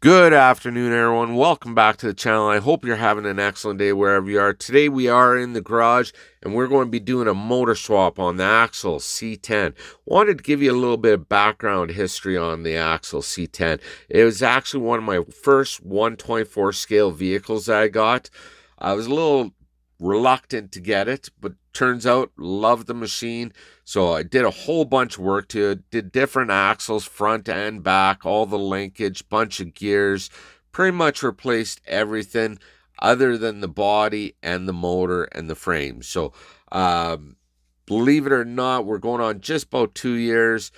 Good afternoon, everyone. Welcome back to the channel. I hope you're having an excellent day wherever you are. Today we are in the garage and we're going to be doing a motor swap on the Axial C10. Wanted to give you a little bit of background history on the Axial C10. It was actually one of my first 1/24 scale vehicles that I got. I was a little reluctant to get it, but turns out loved the machine. So I did a whole bunch of work to it, did different axles, front and back, all the linkage, bunch of gears, pretty much replaced everything other than the body and the motor and the frame. So believe it or not, we're going on just about 2 years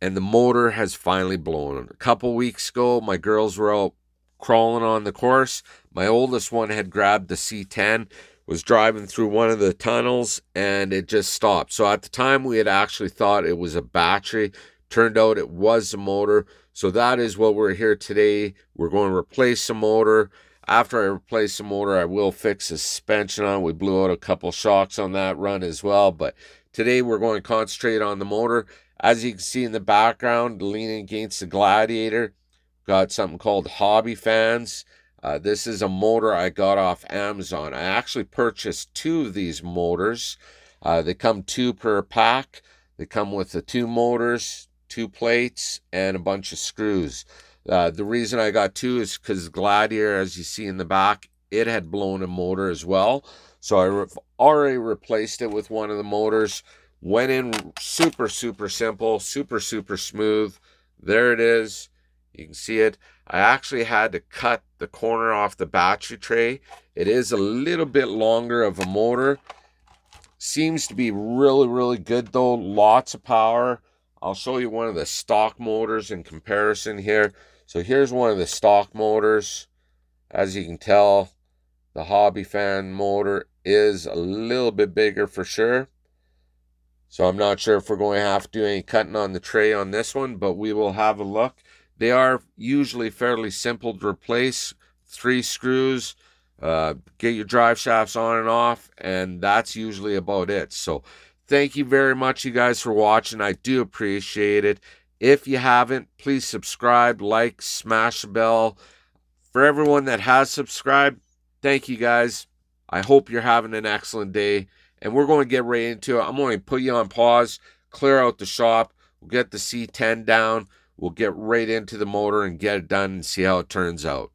and the motor has finally blown. A couple weeks ago, my girls were out crawling on the course. My oldest one had grabbed the C10, was driving through one of the tunnels, and it just stopped. So at the time, we had actually thought it was a battery. Turned out it was the motor. So that is what we're here today. We're going to replace the motor. After I replace the motor, I will fix the suspension on. We blew out a couple shocks on that run as well. But today, we're going to concentrate on the motor. As you can see in the background, leaning against the Gladiator, got something called hobby fans. This is a motor I got off Amazon. I actually purchased 2 of these motors. They come 2 per pack. They come with the 2 motors, 2 plates, and a bunch of screws. The reason I got 2 is because Gladiator, as you see in the back, it had blown a motor as well. So I've already replaced it with one of the motors. Went in super simple, super smooth. There it is. You can see it. I actually had to cut the corner off the battery tray. It is a little bit longer of a motor. Seems to be really good though. Lots of power. I'll show you one of the stock motors in comparison here. So here's one of the stock motors. As you can tell, the hobby fan motor is a little bit bigger for sure. So I'm not sure if we're going to have to do any cutting on the tray on this one, but we will have a look. They are usually fairly simple to replace. 3 screws, get your drive shafts on and off, and that's usually about it. So thank you very much, you guys, for watching. I do appreciate it. If you haven't, please subscribe, like, smash the bell. For everyone that has subscribed, thank you guys. I hope you're having an excellent day, and we're going to get right into it. I'm going to put you on pause, clear out the shop, we'll get the C10 down. We'll get right into the motor and get it done and see how it turns out.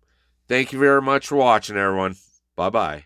Thank you very much for watching, everyone. Bye-bye.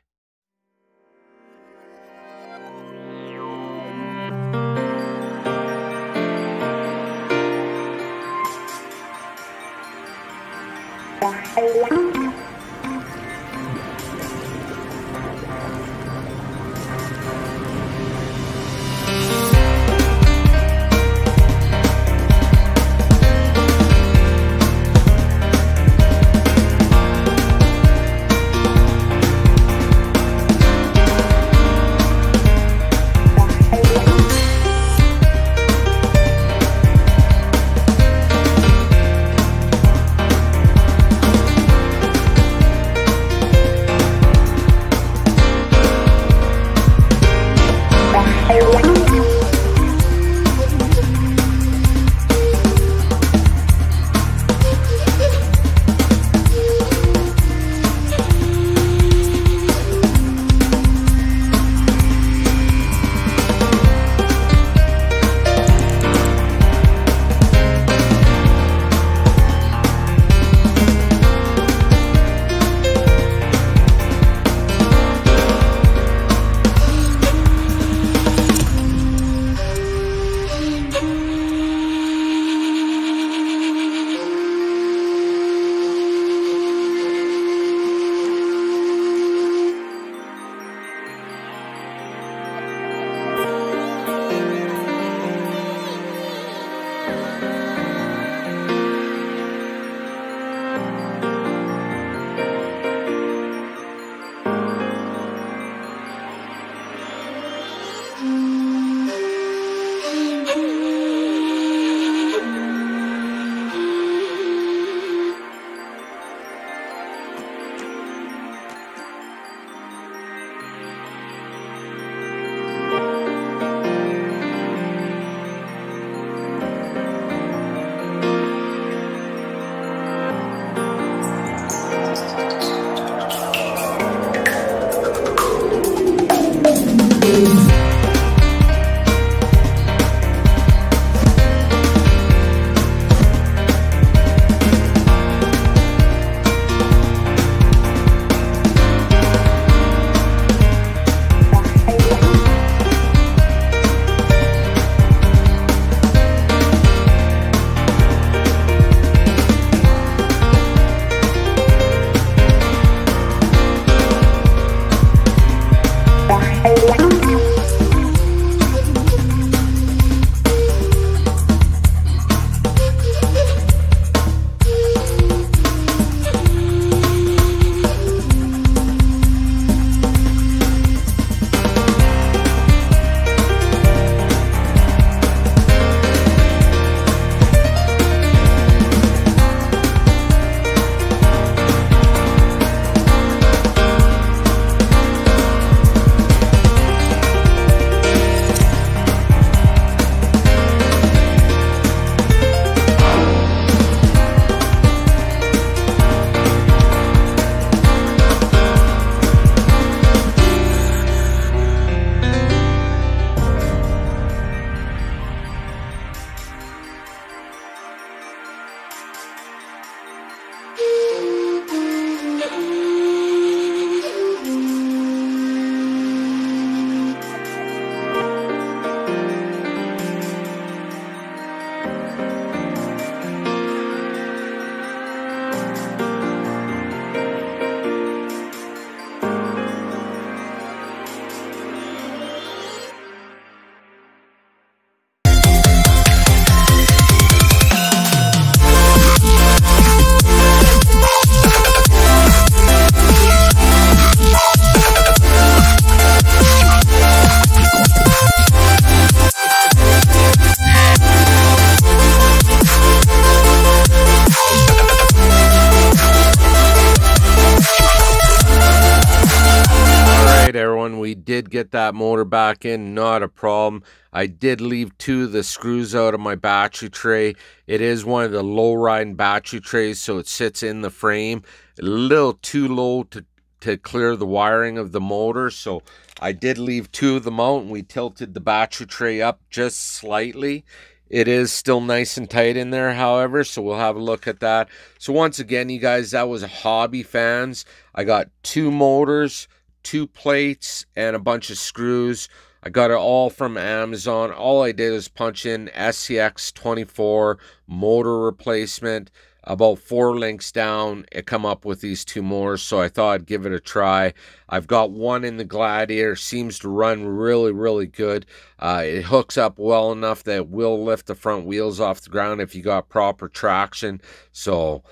everyone. We did get that motor back in, not a problem. I did leave 2 of the screws out of my battery tray. It is one of the low riding battery trays, so it sits in the frame. A little too low to clear the wiring of the motor, so I did leave 2 of them out, and we tilted the battery tray up just slightly. It is still nice and tight in there, however, so we'll have a look at that. So once again, you guys, that was Hobby Fans. I got 2 motors, 2 plates, and a bunch of screws. I got it all from Amazon. All I did was punch in Scx24 motor replacement. About 4 links down, it come up with these 2 motors, so I thought I'd give it a try. I've got one in the Gladiator, seems to run really good. It hooks up well enough that it will lift the front wheels off the ground if you got proper traction. So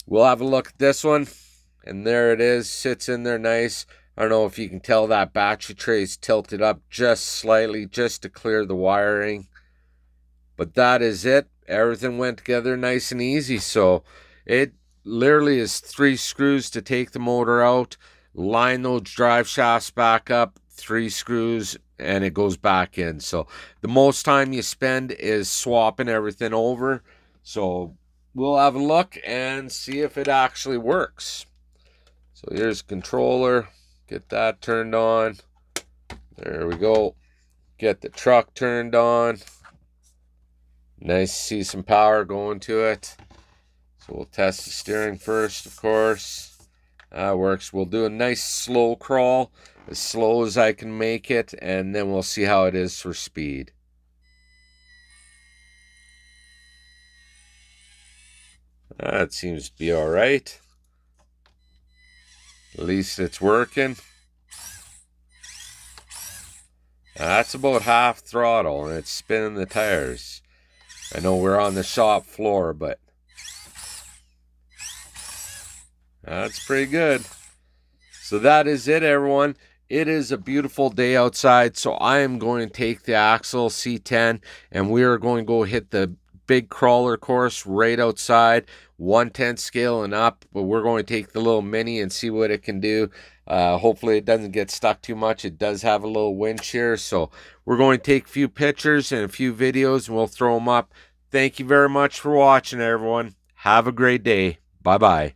we'll have a look at this one, and there it is, sits in there nice. I don't know if you can tell that battery tray is tilted up just slightly just to clear the wiring, but that is it. Everything went together nice and easy. So it literally is 3 screws to take the motor out, line those drive shafts back up, 3 screws, and it goes back in. So the most time you spend is swapping everything over. So we'll have a look and see if it actually works. So here's the controller, get that turned on. There we go. Get the truck turned on. Nice to see some power going to it. So we'll test the steering first, of course. That works. We'll do a nice slow crawl, as slow as I can make it, and then we'll see how it is for speed. That seems to be all right. At least it's working. That's about half throttle, and it's spinning the tires. I know we're on the shop floor, but that's pretty good. So that is it, everyone. It is a beautiful day outside, so I am going to take the Axial C10, and we are going to go hit the big crawler course right outside, 1/10 scale and up, but we're going to take the little mini and see what it can do. Hopefully it doesn't get stuck too much. It does have a little winch here, so we're going to take a few pictures and a few videos, and we'll throw them up. Thank you very much for watching, everyone. Have a great day. Bye-bye.